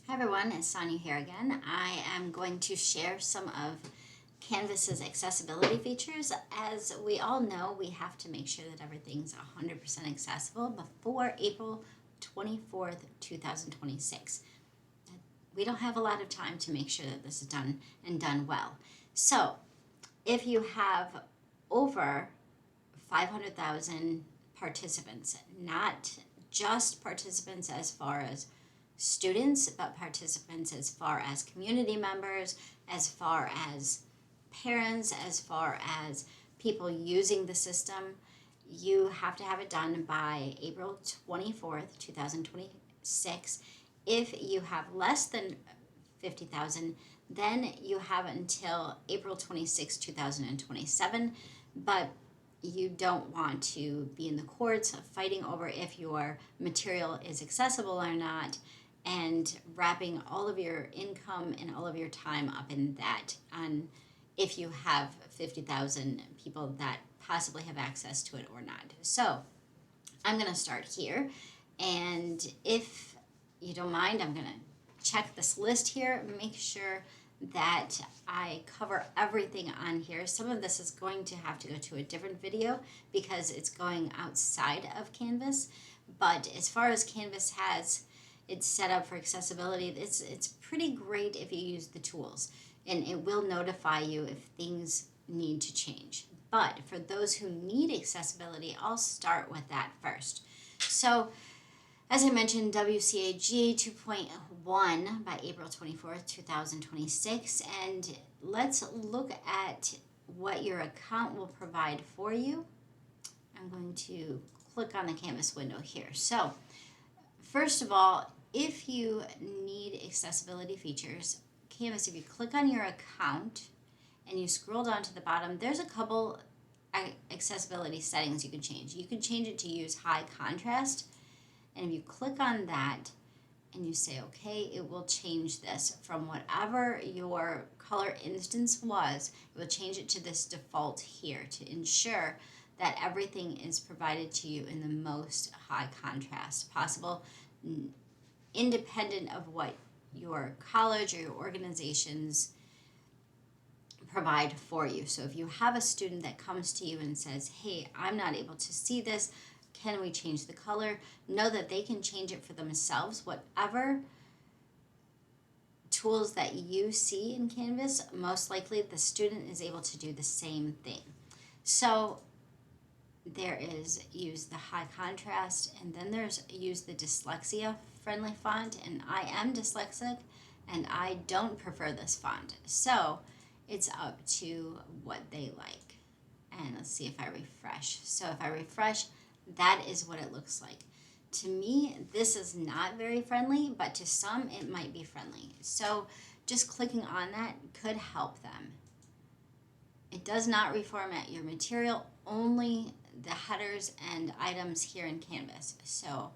Hi everyone, it's Sonia here again. I am going to share some of Canvas's accessibility features. As we all know, we have to make sure that everything's 100% accessible before April 24th, 2026. We don't have a lot of time to make sure that this is done and done well. So, if you have over 500,000 participants, not just participants as far as students, but participants as far as community members, as far as parents, as far as people using the system, you have to have it done by April 24th, 2026. If you have less than 50,000, then you have until April 26, 2027, but you don't want to be in the courts fighting over if your material is accessible or not and wrapping all of your income and all of your time up in that on if you have 50,000 people that possibly have access to it or not. So I'm going to start here, and if you don't mind, I'm going to check this list here, make sure that I cover everything on here. Some of this is going to have to go to a different video because it's going outside of Canvas, but as far as Canvas has it's set up for accessibility, it's pretty great if you use the tools, and it will notify you if things need to change. But for those who need accessibility, I'll start with that first. So as I mentioned, WCAG 2.1 by April 24th, 2026, and let's look at what your account will provide for you. I'm going to click on the Canvas window here. So first of all, if you need accessibility features, Canvas, if you click on your account and you scroll down to the bottom, there's a couple accessibility settings you can change. You can change it to use high contrast, and if you click on that and you say okay, it will change this from whatever your color instance was. It will change it to this default here to ensure that everything is provided to you in the most high contrast possible, independent of what your college or your organizations provide for you. So if you have a student that comes to you and says, hey, I'm not able to see this, can we change the color? Know that they can change it for themselves. Whatever tools that you see in Canvas, most likely the student is able to do the same thing. So there is use the high contrast, and then there's use the dyslexia friendly font, and I am dyslexic and I don't prefer this font, so it's up to what they like. And let's see if I refresh. So if I refresh, that is what it looks like. To me, this is not very friendly, but to some it might be friendly, so just clicking on that could help them. It does not reformat your material, only the headers and items here in Canvas. So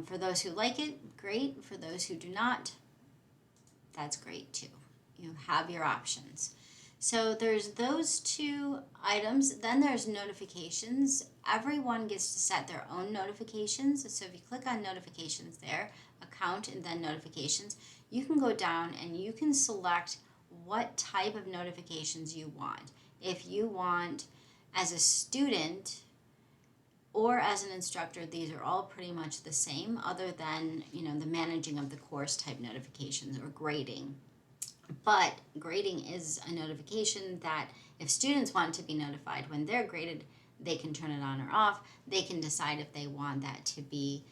for those who like it, great. For those who do not, that's great too. You have your options. So there's those two items. Then there's notifications. Everyone gets to set their own notifications. So if you click on notifications there, account and then notifications, you can go down and you can select what type of notifications you want. If you want as a student or as an instructor, these are all pretty much the same, other than the managing of the course type notifications or grading. But grading is a notification that if students want to be notified when they're graded, they can turn it on or off. They can decide if they want that to be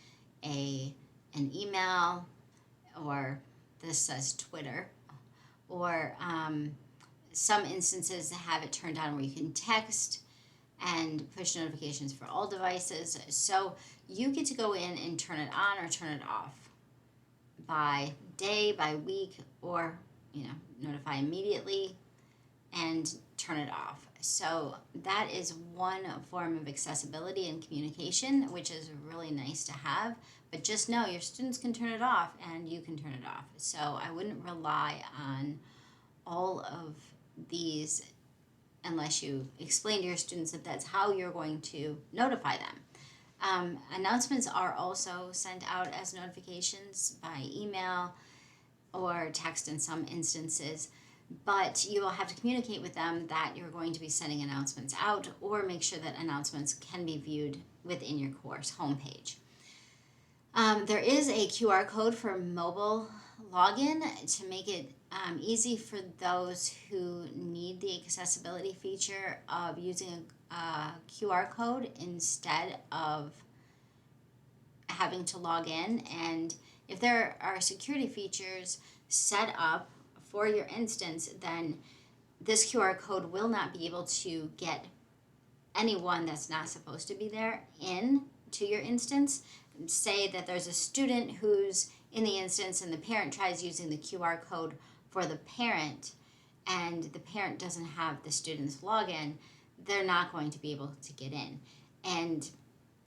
an email, or this says Twitter, or some instances have it turned on where you can text and push notifications for all devices. So you get to go in and turn it on or turn it off by day, by week, or notify immediately and turn it off. So that is one form of accessibility and communication, which is really nice to have. But just know your students can turn it off and you can turn it off. So I wouldn't rely on all of these unless you explain to your students that that's how you're going to notify them. Announcements are also sent out as notifications by email or text in some instances, but you will have to communicate with them that you're going to be sending announcements out, or make sure that announcements can be viewed within your course homepage. There is a QR code for mobile login to make it easy for those who need the accessibility feature of using a QR code instead of having to log in. And if there are security features set up for your instance, then this QR code will not be able to get anyone that's not supposed to be there in to your instance. Say that there's a student who's in the instance and the parent tries using the QR code for the parent, and the parent doesn't have the student's login, they're not going to be able to get in. And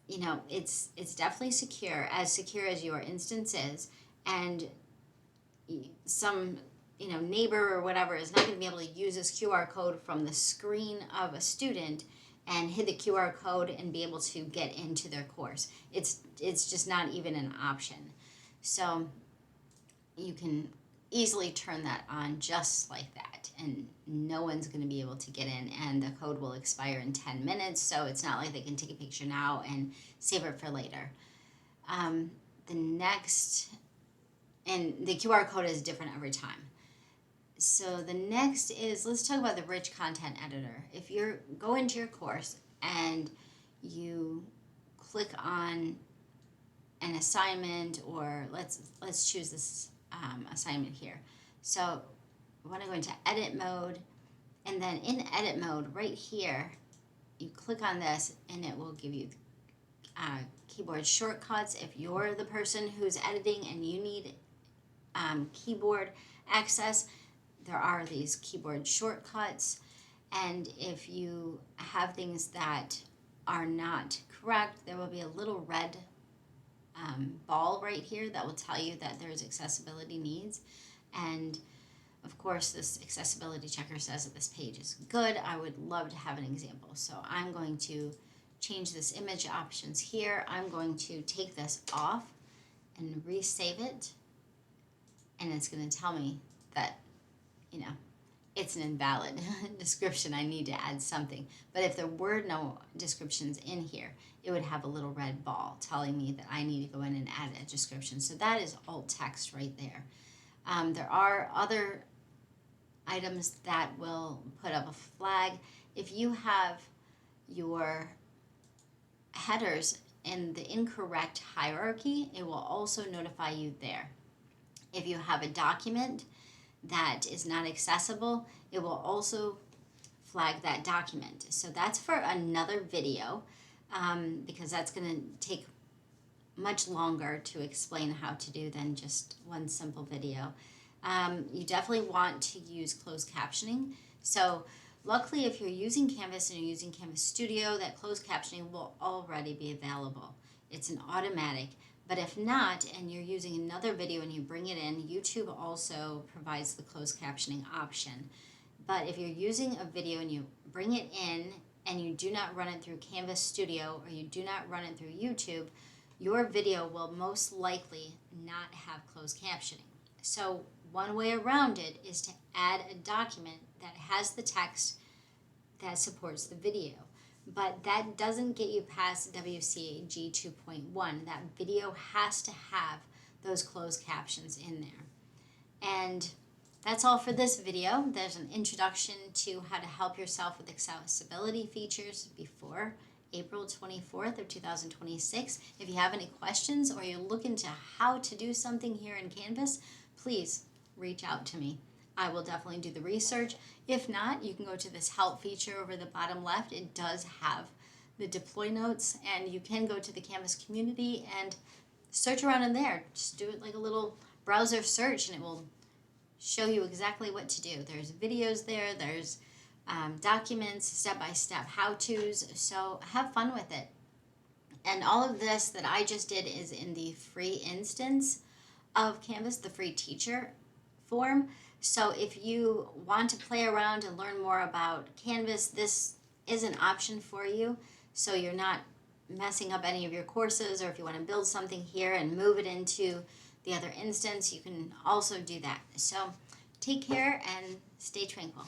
you know, it's definitely secure as your instance is, and some neighbor or whatever is not going to be able to use this QR code from the screen of a student and hit the QR code and be able to get into their course. It's just not even an option. So you can easily turn that on just like that, and no one's going to be able to get in, and the code will expire in 10 minutes, so it's not like they can take a picture now and save it for later. The next, and the QR code is different every time. So the next is, let's talk about the rich content editor. If you go into your course and you click on an assignment, or let's choose this assignment here. So we want to go into edit mode, and then in edit mode right here, you click on this and it will give you keyboard shortcuts. If you're the person who's editing and you need keyboard access, there are these keyboard shortcuts. And if you have things that are not correct, there will be a little red ball right here that will tell you that there's accessibility needs. And of course, this accessibility checker says that this page is good. I would love to have an example. So I'm going to change this image options here. I'm going to take this off and resave it. And it's going to tell me that, it's an invalid description. I need to add something. But if there were no descriptions in here, it would have a little red ball telling me that I need to go in and add a description. So that is alt text right there. There are other items that will put up a flag. If you have your headers in the incorrect hierarchy, it will also notify you there. If you have a document that is not accessible, it will also flag that document. So that's for another video, because that's going to take much longer to explain how to do than just one simple video. You definitely want to use closed captioning. So luckily, if you're using Canvas and you're using Canvas Studio, that closed captioning will already be available. It's an automatic. But if not, and you're using another video and you bring it in, YouTube also provides the closed captioning option. But if you're using a video and you bring it in and you do not run it through Canvas Studio, or you do not run it through YouTube, your video will most likely not have closed captioning. So one way around it is to add a document that has the text that supports the video. But that doesn't get you past WCAG 2.1. That video has to have those closed captions in there. And that's all for this video. There's an introduction to how to help yourself with accessibility features before April 24th of 2026. If you have any questions, or you're looking to how to do something here in Canvas, please reach out to me. I will definitely do the research. If not, you can go to this help feature over the bottom left. It does have the deploy notes, and you can go to the Canvas community and search around in there. Just do it like a little browser search, and it will show you exactly what to do. There's videos there, there's documents, step-by-step how-tos, so have fun with it. And all of this that I just did is in the free instance of Canvas, the free teacher form. So if you want to play around and learn more about Canvas, this is an option for you. So you're not messing up any of your courses, or if you want to build something here and move it into the other instance, you can also do that. So take care and stay tranquil.